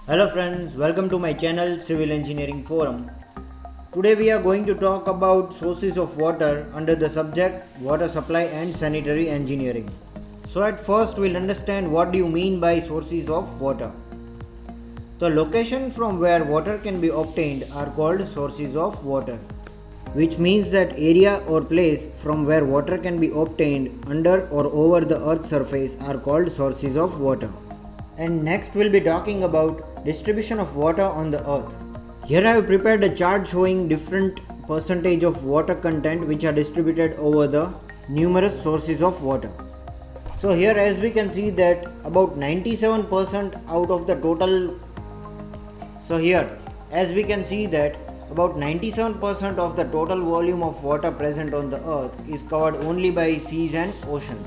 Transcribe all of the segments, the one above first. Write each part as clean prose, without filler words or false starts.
Hello friends, welcome to my channel Civil Engineering Forum. Today we are going to talk about sources of water under the subject Water Supply and Sanitary Engineering. So at first we'll understand what do you mean by sources of water. The location from where water can be obtained are called sources of water, which means that area or place from where water can be obtained under or over the earth's surface are called sources of water. And next we'll be talking about distribution of water on the earth. Here I have prepared a chart showing different percentage of water content which are distributed over the numerous sources of water. So here as we can see that about 97% out of the total about 97% of the total volume of water present on the earth is covered only by seas and ocean.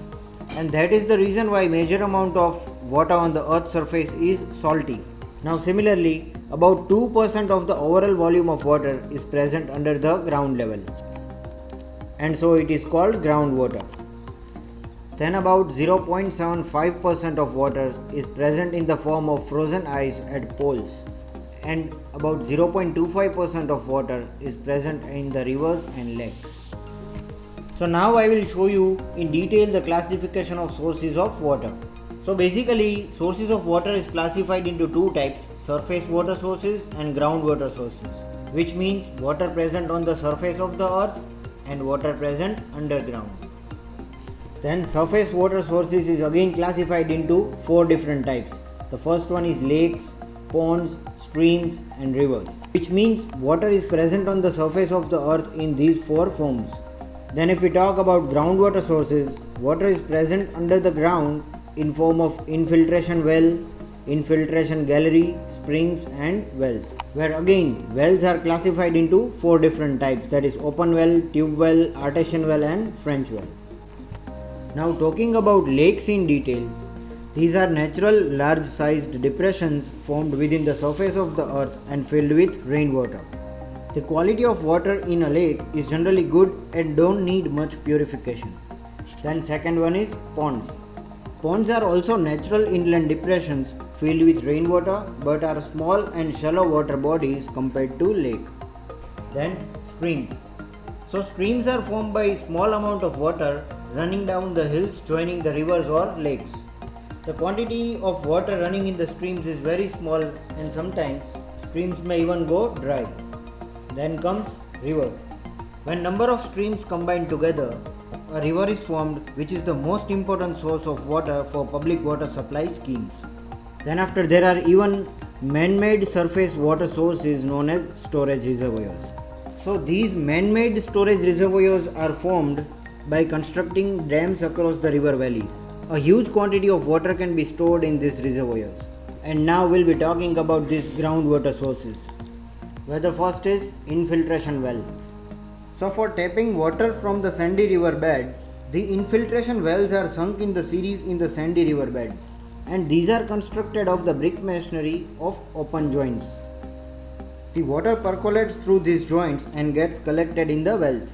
And that is the reason why major amount of water on the earth's surface is salty. Now similarly, about 2% of the overall volume of water is present under the ground level, and so it is called groundwater. Then about 0.75% of water is present in the form of frozen ice at poles, and about 0.25% of water is present in the rivers and lakes. So now I will show you in detail the classification of sources of water. So basically sources of water is classified into two types: surface water sources and groundwater sources, which means water present on the surface of the earth and water present underground. Then surface water sources is again classified into four different types. The first one is lakes, ponds, streams and rivers, which means water is present on the surface of the earth in these four forms. Then if we talk about groundwater sources, water is present under the ground in form of infiltration well, infiltration gallery, springs and wells, where again wells are classified into four different types, that is open well, tube well, artesian well and French well. Now talking about lakes in detail, these are natural large sized depressions formed within the surface of the earth and filled with rainwater. The quality of water in a lake is generally good and don't need much purification. Then second one is ponds. Ponds are also natural inland depressions filled with rainwater but are small and shallow water bodies compared to lake. Then streams. So streams are formed by small amount of water running down the hills joining the rivers or lakes. The quantity of water running in the streams is very small and sometimes streams may even go dry. Then comes rivers. When number of streams combine together, a river is formed, which is the most important source of water for public water supply schemes. Then after there are even man-made surface water sources known as storage reservoirs. So these man-made storage reservoirs are formed by constructing dams across the river valleys. A huge quantity of water can be stored in these reservoirs. And now we'll be talking about these groundwater sources, where the first is infiltration well. So for tapping water from the sandy river beds, the infiltration wells are sunk in the series in the sandy river beds, and these are constructed of the brick masonry of open joints. The water percolates through these joints and gets collected in the wells.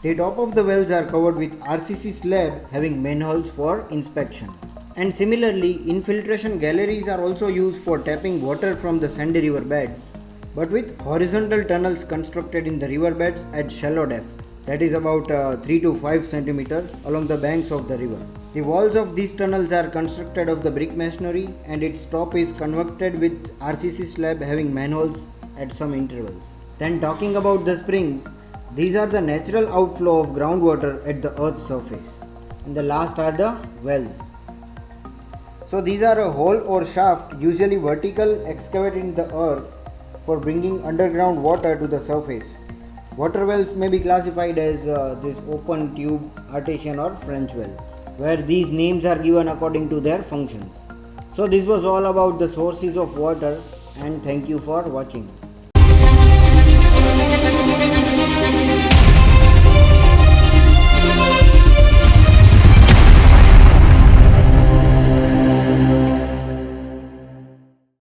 The top of the wells are covered with RCC slab having manholes for inspection. And similarly, infiltration galleries are also used for tapping water from the sandy river beds, but with horizontal tunnels constructed in the riverbeds at shallow depth, that is about 3 to 5 cm along the banks of the river. The walls of these tunnels are constructed of the brick masonry and its top is convected with RCC slab having manholes at some intervals. Then talking about the springs, these are the natural outflow of groundwater at the earth's surface. And the last are the wells. So these are a hole or shaft, usually vertical, excavated in the earth for bringing underground water to the surface. Water wells may be classified as this open, tube, artesian or French well, where these names are given according to their functions. So this was all about the sources of water, and thank you for watching.